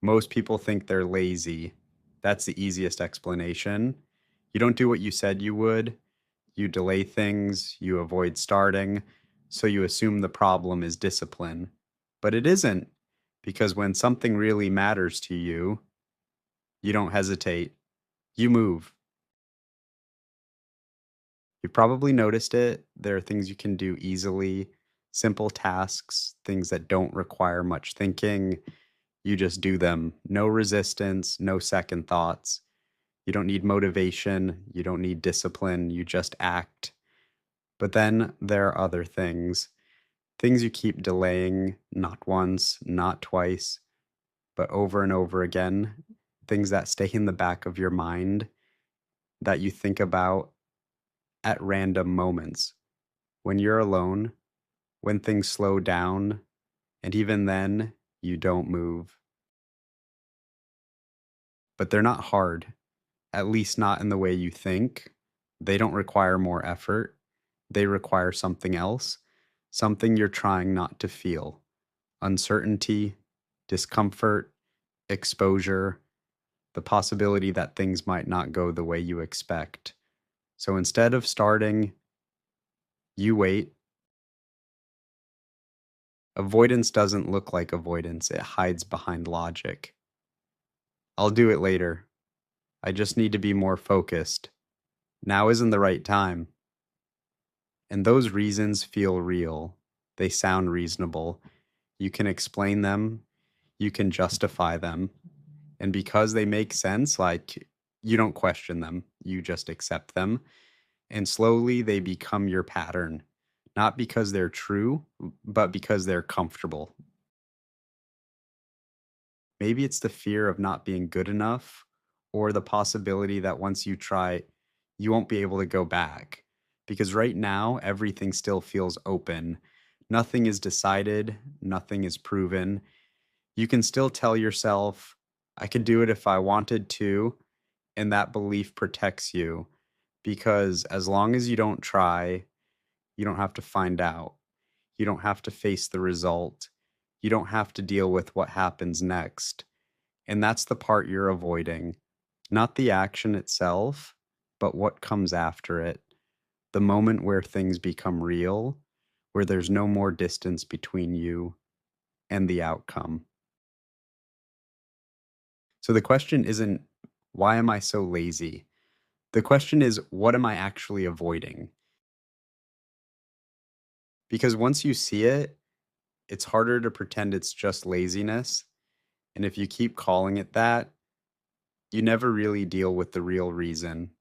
Most people think they're lazy. That's the easiest explanation. You don't do what you said you would. You delay things, you avoid starting, so you assume the problem is discipline. But it isn't, because when something really matters to you, you don't hesitate. You move. You've probably noticed it. There are things you can do easily, simple tasks, things that don't require much thinking. You just do them. No resistance, no second thoughts. You don't need motivation. You don't need discipline. You just act. But then there are other things. Things you keep delaying, not once, not twice, but over and over again. Things that stay in the back of your mind that you think about at random moments. When you're alone, when things slow down, and even then, you don't move. But they're not hard, at least not in the way you think. They don't require more effort. They require something else, something you're trying not to feel: uncertainty, discomfort, exposure, the possibility that things might not go the way you expect. So instead of starting, you wait. Avoidance doesn't look like avoidance, it hides behind logic. I'll do it later. I just need to be more focused. Now isn't the right time. And those reasons feel real. They sound reasonable. You can explain them, you can justify them. And because they make sense, like, you don't question them, you just accept them. And slowly they become your pattern, not because they're true, but because they're comfortable. Maybe it's the fear of not being good enough, or the possibility that once you try, you won't be able to go back. Because right now, everything still feels open. Nothing is decided, nothing is proven. You can still tell yourself, I could do it if I wanted to, and that belief protects you. Because as long as you don't try, you don't have to find out. You don't have to face the result. You don't have to deal with what happens next. And that's the part you're avoiding. Not the action itself, but what comes after it. The moment where things become real, where there's no more distance between you and the outcome. So the question isn't, why am I so lazy? The question is, what am I actually avoiding? Because once you see it, it's harder to pretend it's just laziness. And if you keep calling it that, you never really deal with the real reason.